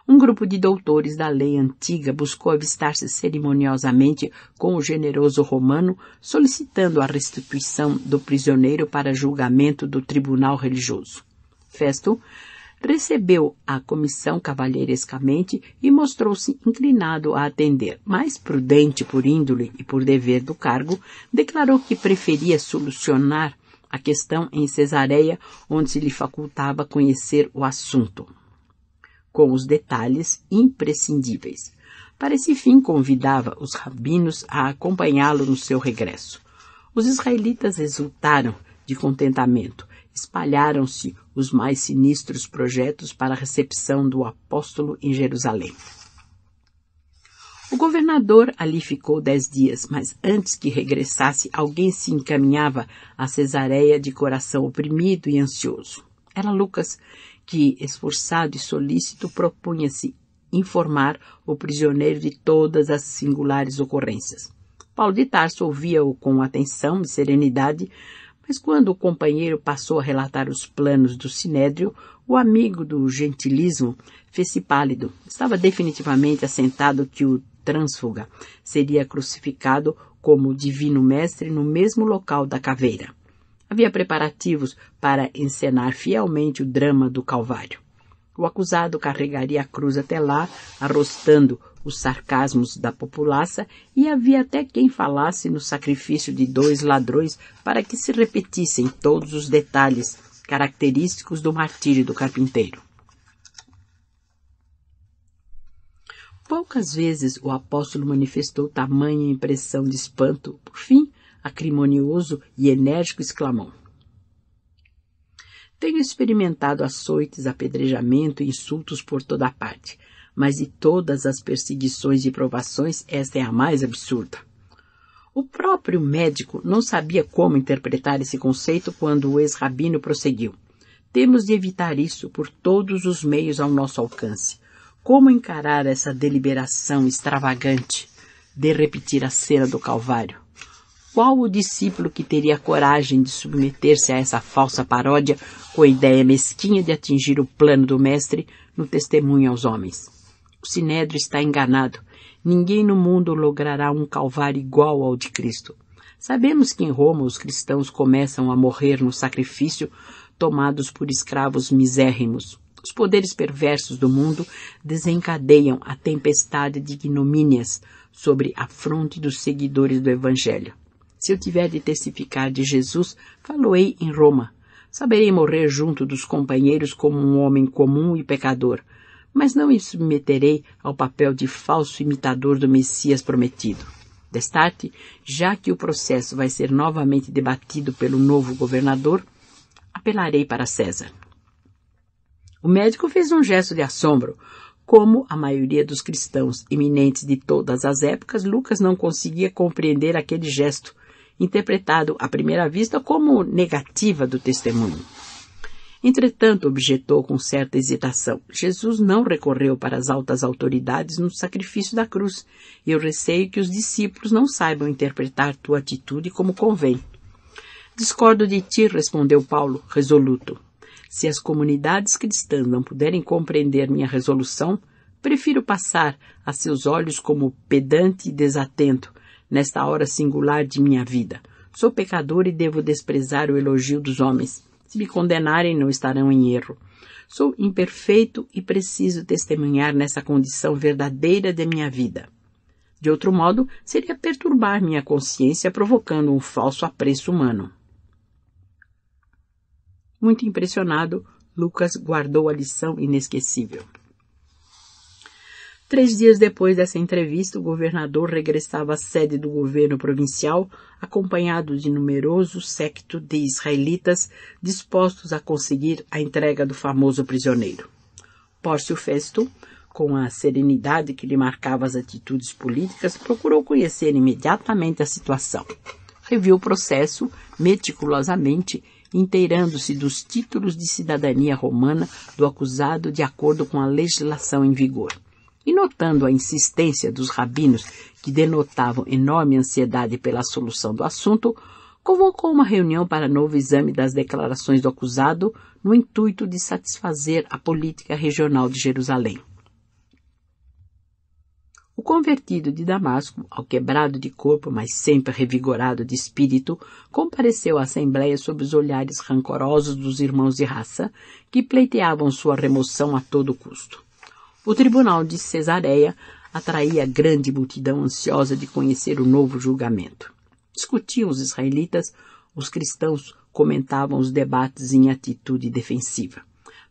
Um grupo de doutores da lei antiga buscou avistar-se cerimoniosamente com o generoso romano, solicitando a restituição do prisioneiro para julgamento do tribunal religioso. Festo recebeu a comissão cavalheirescamente e mostrou-se inclinado a atender, mas prudente por índole e por dever do cargo, declarou que preferia solucionar a questão em Cesareia, onde se lhe facultava conhecer o assunto, com os detalhes imprescindíveis. Para esse fim, convidava os rabinos a acompanhá-lo no seu regresso. Os israelitas exultaram de contentamento. Espalharam-se os mais sinistros projetos para a recepção do apóstolo em Jerusalém. O governador ali ficou 10 dias, mas antes que regressasse, alguém se encaminhava a Cesareia de coração oprimido e ansioso. Era Lucas, que, esforçado e solícito, propunha-se informar o prisioneiro de todas as singulares ocorrências. Paulo de Tarso ouvia-o com atenção e serenidade, mas quando o companheiro passou a relatar os planos do Sinédrio, o amigo do gentilismo fez-se pálido. Estava definitivamente assentado que o trânsfuga seria crucificado como divino mestre no mesmo local da caveira. Havia preparativos para encenar fielmente o drama do Calvário. O acusado carregaria a cruz até lá, arrostando os sarcasmos da populaça, e havia até quem falasse no sacrifício de 2 ladrões para que se repetissem todos os detalhes característicos do martírio do carpinteiro. Poucas vezes o apóstolo manifestou tamanha impressão de espanto. Por fim, acrimonioso e enérgico, exclamou: Tenho experimentado açoites, apedrejamento e insultos por toda a parte, mas de todas as perseguições e provações, esta é a mais absurda. O próprio médico não sabia como interpretar esse conceito quando o ex-rabino prosseguiu. Temos de evitar isso por todos os meios ao nosso alcance. Como encarar essa deliberação extravagante de repetir a cena do Calvário? Qual o discípulo que teria coragem de submeter-se a essa falsa paródia com a ideia mesquinha de atingir o plano do mestre no testemunho aos homens? O Sinédrio está enganado. Ninguém no mundo logrará um Calvário igual ao de Cristo. Sabemos que em Roma os cristãos começam a morrer no sacrifício, tomados por escravos misérrimos. Os poderes perversos do mundo desencadeiam a tempestade de ignomínias sobre a fronte dos seguidores do Evangelho. Se eu tiver de testificar de Jesus, falo-ei em Roma. Saberei morrer junto dos companheiros como um homem comum e pecador, mas não me submeterei ao papel de falso imitador do Messias prometido. Destarte, já que o processo vai ser novamente debatido pelo novo governador, apelarei para César. O médico fez um gesto de assombro. Como a maioria dos cristãos eminentes de todas as épocas, Lucas não conseguia compreender aquele gesto, interpretado à primeira vista como negativa do testemunho. Entretanto, objetou com certa hesitação, Jesus não recorreu para as altas autoridades no sacrifício da cruz, e eu receio que os discípulos não saibam interpretar tua atitude como convém. Discordo de ti, respondeu Paulo, resoluto. Se as comunidades cristãs não puderem compreender minha resolução, prefiro passar a seus olhos como pedante e desatento nesta hora singular de minha vida. Sou pecador e devo desprezar o elogio dos homens. Se me condenarem, não estarão em erro. Sou imperfeito e preciso testemunhar nessa condição verdadeira de minha vida. De outro modo, seria perturbar minha consciência provocando um falso apreço humano. Muito impressionado, Lucas guardou a lição inesquecível. 3 dias depois dessa entrevista, o governador regressava à sede do governo provincial, acompanhado de numeroso séquito de israelitas dispostos a conseguir a entrega do famoso prisioneiro. Pórcio Festo, com a serenidade que lhe marcava as atitudes políticas, procurou conhecer imediatamente a situação. Reviu o processo meticulosamente, inteirando-se dos títulos de cidadania romana do acusado de acordo com a legislação em vigor. E notando a insistência dos rabinos, que denotavam enorme ansiedade pela solução do assunto, convocou uma reunião para novo exame das declarações do acusado, no intuito de satisfazer a política regional de Jerusalém. O convertido de Damasco, alquebrado de corpo, mas sempre revigorado de espírito, compareceu à Assembleia sob os olhares rancorosos dos irmãos de raça, que pleiteavam sua remoção a todo custo. O tribunal de Cesareia atraía grande multidão ansiosa de conhecer o novo julgamento. Discutiam os israelitas, os cristãos comentavam os debates em atitude defensiva.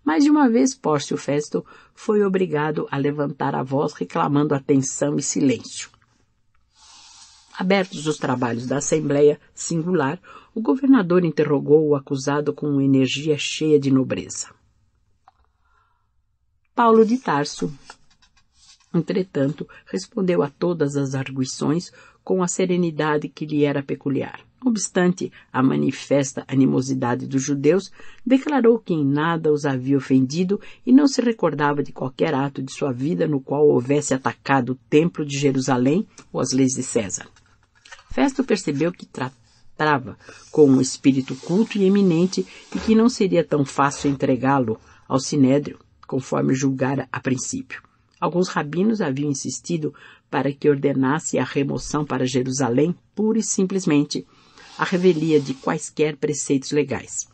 Mais de uma vez, Pórcio Festo foi obrigado a levantar a voz reclamando atenção e silêncio. Abertos os trabalhos da Assembleia Singular, o governador interrogou o acusado com energia cheia de nobreza. Paulo de Tarso, entretanto, respondeu a todas as arguições com a serenidade que lhe era peculiar. Não obstante a manifesta animosidade dos judeus, declarou que em nada os havia ofendido e não se recordava de qualquer ato de sua vida no qual houvesse atacado o templo de Jerusalém ou as leis de César. Festo percebeu que tratava com um espírito culto e eminente e que não seria tão fácil entregá-lo ao sinédrio, conforme julgara a princípio. Alguns rabinos haviam insistido para que ordenasse a remoção para Jerusalém pura e simplesmente a revelia de quaisquer preceitos legais.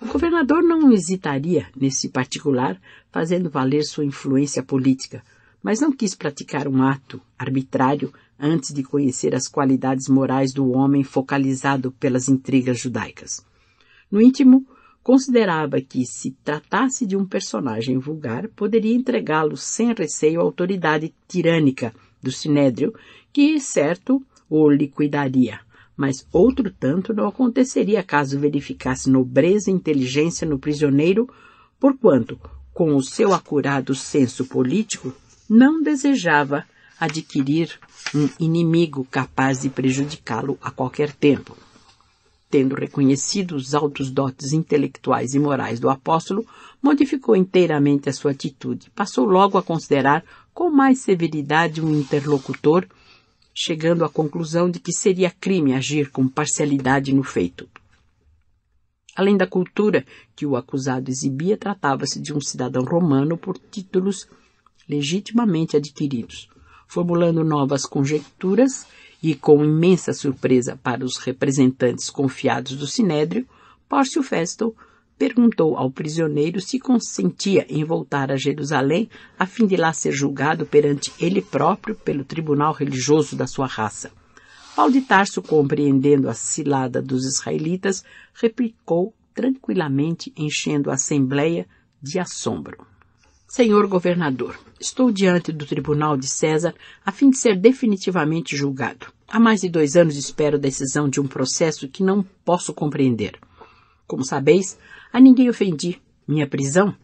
O governador não hesitaria nesse particular, fazendo valer sua influência política, mas não quis praticar um ato arbitrário antes de conhecer as qualidades morais do homem focalizado pelas intrigas judaicas. No íntimo, considerava que, se tratasse de um personagem vulgar, poderia entregá-lo sem receio à autoridade tirânica do sinédrio, que, certo, o liquidaria. Mas outro tanto não aconteceria caso verificasse nobreza e inteligência no prisioneiro, porquanto, com o seu acurado senso político, não desejava adquirir um inimigo capaz de prejudicá-lo a qualquer tempo. Tendo reconhecido os altos dotes intelectuais e morais do apóstolo, modificou inteiramente a sua atitude. Passou logo a considerar com mais severidade um interlocutor, chegando à conclusão de que seria crime agir com parcialidade no feito. Além da cultura que o acusado exibia, tratava-se de um cidadão romano por títulos legitimamente adquiridos. Formulando novas conjecturas e com imensa surpresa para os representantes confiados do Sinédrio, Pórcio Festo perguntou ao prisioneiro se consentia em voltar a Jerusalém a fim de lá ser julgado perante ele próprio pelo tribunal religioso da sua raça. Paulo de Tarso, compreendendo a cilada dos israelitas, replicou tranquilamente, enchendo a assembleia de assombro. Senhor governador, estou diante do tribunal de César a fim de ser definitivamente julgado. Há mais de 2 anos espero a decisão de um processo que não posso compreender. Como sabeis, a ninguém ofendi. Minha prisão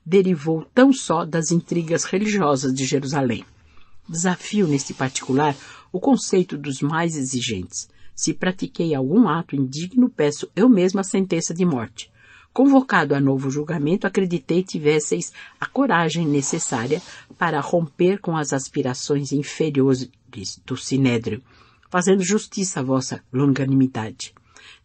derivou tão só das intrigas religiosas de Jerusalém. Desafio neste particular o conceito dos mais exigentes. Se pratiquei algum ato indigno, peço eu mesma a sentença de morte. Convocado a novo julgamento, acreditei tivesseis a coragem necessária para romper com as aspirações inferiores do Sinédrio, fazendo justiça à vossa longanimidade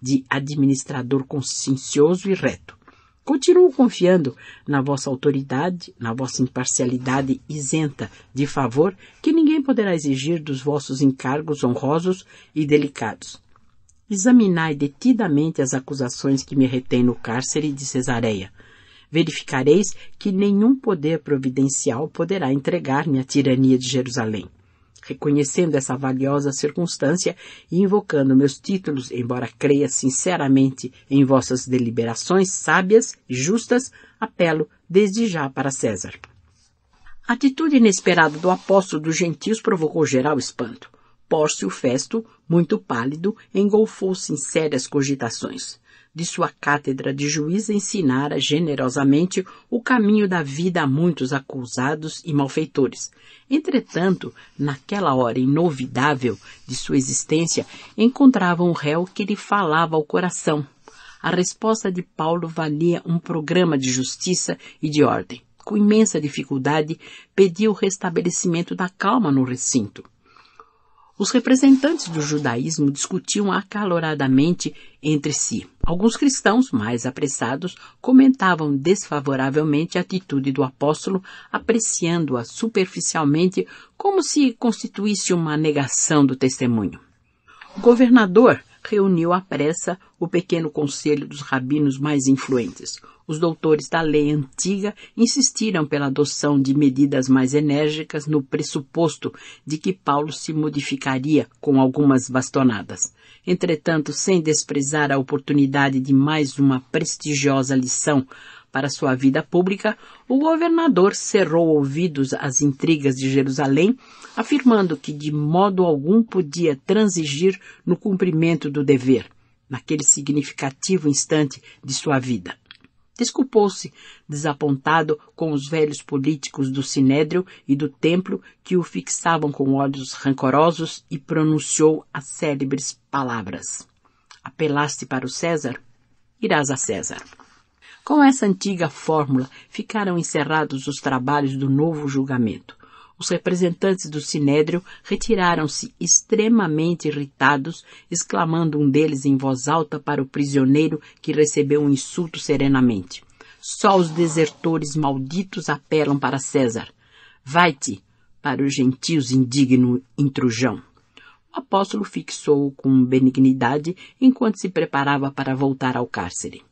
de administrador consciencioso e reto. Continuo confiando na vossa autoridade, na vossa imparcialidade isenta de favor que ninguém poderá exigir dos vossos encargos honrosos e delicados. Examinai detidamente as acusações que me retêm no cárcere de Cesareia. Verificareis que nenhum poder providencial poderá entregar-me à tirania de Jerusalém. Reconhecendo essa valiosa circunstância e invocando meus títulos, embora creia sinceramente em vossas deliberações sábias e justas, apelo desde já para César. A atitude inesperada do apóstolo dos gentios provocou geral espanto. Pórcio Festo, muito pálido, engolfou-se em sérias cogitações. De sua cátedra de juiz ensinara generosamente o caminho da vida a muitos acusados e malfeitores. Entretanto, naquela hora inovidável de sua existência, encontrava um réu que lhe falava ao coração. A resposta de Paulo valia um programa de justiça e de ordem. Com imensa dificuldade, pedia o restabelecimento da calma no recinto. Os representantes do judaísmo discutiam acaloradamente entre si. Alguns cristãos, mais apressados, comentavam desfavoravelmente a atitude do apóstolo, apreciando-a superficialmente como se constituísse uma negação do testemunho. O governador reuniu à pressa o pequeno conselho dos rabinos mais influentes. Os doutores da lei antiga insistiram pela adoção de medidas mais enérgicas no pressuposto de que Paulo se modificaria com algumas bastonadas. Entretanto, sem desprezar a oportunidade de mais uma prestigiosa lição para sua vida pública, o governador cerrou ouvidos às intrigas de Jerusalém, afirmando que de modo algum podia transigir no cumprimento do dever, naquele significativo instante de sua vida. Desculpou-se, desapontado com os velhos políticos do Sinédrio e do Templo que o fixavam com olhos rancorosos e pronunciou as célebres palavras: apelaste para o César? Irás a César. Com essa antiga fórmula ficaram encerrados os trabalhos do novo julgamento. Os representantes do Sinédrio retiraram-se extremamente irritados, exclamando um deles em voz alta para o prisioneiro que recebeu um insulto serenamente: só os desertores malditos apelam para César. Vai-te para os gentios, indigno intrujão. O apóstolo fixou-o com benignidade enquanto se preparava para voltar ao cárcere.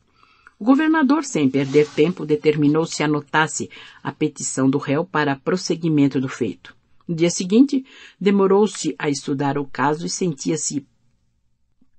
O governador, sem perder tempo, determinou se anotasse a petição do réu para prosseguimento do feito. No dia seguinte, demorou-se a estudar o caso e sentia-se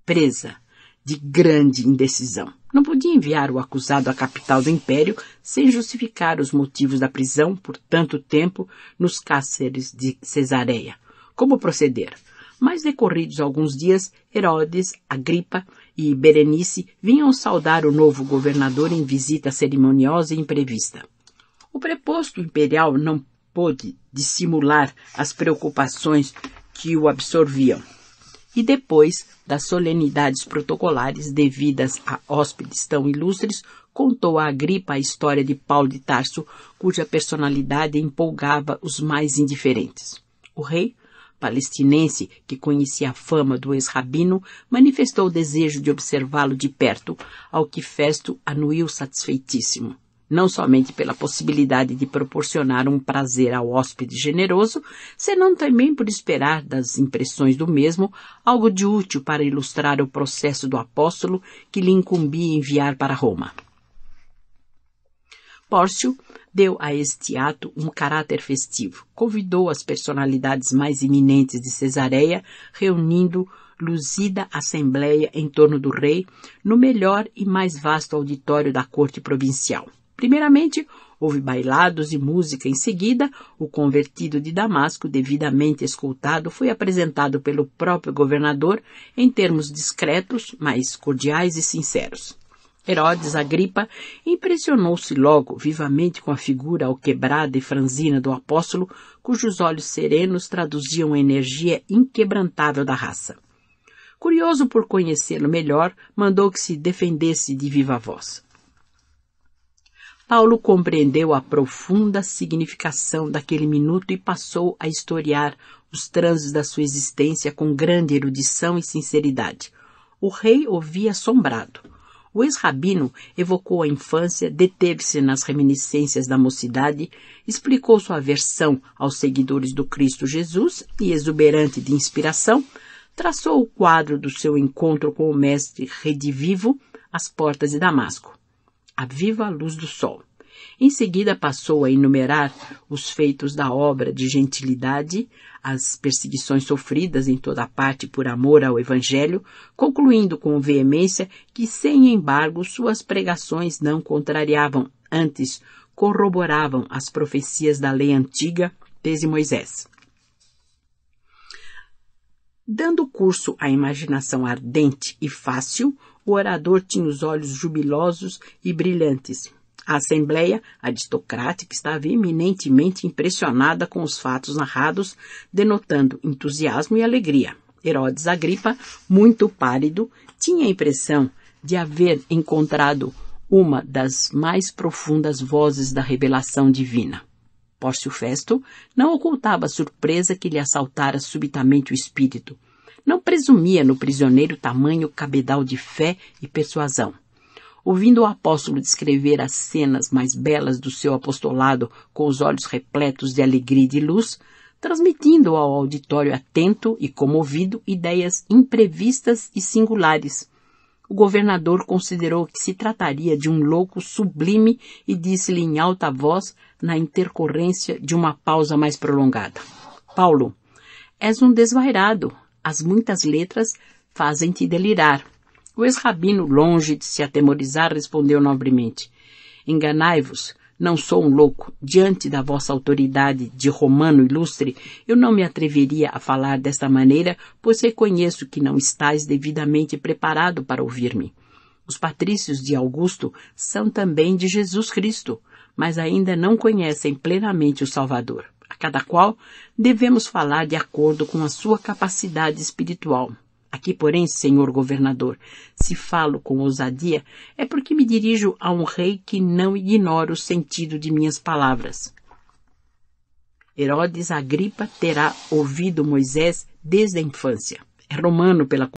presa de grande indecisão. Não podia enviar o acusado à capital do império sem justificar os motivos da prisão por tanto tempo nos cárceres de Cesareia. Como proceder? Mas decorridos alguns dias, Herodes, Agripa e Berenice vinham saudar o novo governador em visita cerimoniosa e imprevista. O preposto imperial não pôde dissimular as preocupações que o absorviam. E depois das solenidades protocolares devidas a hóspedes tão ilustres, contou a Agripa a história de Paulo de Tarso, cuja personalidade empolgava os mais indiferentes. O rei, palestinense, que conhecia a fama do ex-rabino, manifestou o desejo de observá-lo de perto, ao que Festo anuiu satisfeitíssimo, não somente pela possibilidade de proporcionar um prazer ao hóspede generoso, senão também por esperar das impressões do mesmo algo de útil para ilustrar o processo do apóstolo que lhe incumbia enviar para Roma. Pórcio deu a este ato um caráter festivo. Convidou as personalidades mais eminentes de Cesareia, reunindo luzida assembleia em torno do rei, no melhor e mais vasto auditório da corte provincial. Primeiramente, houve bailados e música. Em seguida, o convertido de Damasco, devidamente escoltado, foi apresentado pelo próprio governador em termos discretos, mas cordiais e sinceros. Herodes Agripa impressionou-se logo vivamente com a figura alquebrada e franzina do apóstolo, cujos olhos serenos traduziam a energia inquebrantável da raça. Curioso por conhecê-lo melhor, mandou que se defendesse de viva voz. Paulo compreendeu a profunda significação daquele minuto e passou a historiar os trânsitos da sua existência com grande erudição e sinceridade. O rei ouvia assombrado. O ex-rabino evocou a infância, deteve-se nas reminiscências da mocidade, explicou sua aversão aos seguidores do Cristo Jesus e, exuberante de inspiração, traçou o quadro do seu encontro com o mestre redivivo às portas de Damasco, à viva luz do sol. Em seguida passou a enumerar os feitos da obra de gentilidade, as perseguições sofridas em toda parte por amor ao Evangelho, concluindo com veemência que, sem embargo, suas pregações não contrariavam, antes corroboravam as profecias da lei antiga desde Moisés. Dando curso à imaginação ardente e fácil, o orador tinha os olhos jubilosos e brilhantes. A assembleia aristocrática estava eminentemente impressionada com os fatos narrados, denotando entusiasmo e alegria. Herodes Agripa, muito pálido, tinha a impressão de haver encontrado uma das mais profundas vozes da revelação divina. Pórcio Festo não ocultava a surpresa que lhe assaltara subitamente o espírito. Não presumia no prisioneiro tamanho cabedal de fé e persuasão. Ouvindo o apóstolo descrever as cenas mais belas do seu apostolado com os olhos repletos de alegria e de luz, transmitindo ao auditório atento e comovido ideias imprevistas e singulares, o governador considerou que se trataria de um louco sublime e disse-lhe em alta voz, na intercorrência de uma pausa mais prolongada: Paulo, és um desvairado. As muitas letras fazem-te delirar. O ex-rabino, longe de se atemorizar, respondeu nobremente: enganai-vos, não sou um louco. Diante da vossa autoridade de romano ilustre, eu não me atreveria a falar desta maneira, pois reconheço que não estáis devidamente preparado para ouvir-me. Os patrícios de Augusto são também de Jesus Cristo, mas ainda não conhecem plenamente o Salvador. A cada qual devemos falar de acordo com a sua capacidade espiritual. Aqui, porém, senhor governador, se falo com ousadia, é porque me dirijo a um rei que não ignora o sentido de minhas palavras. Herodes Agripa terá ouvido Moisés desde a infância. É romano pela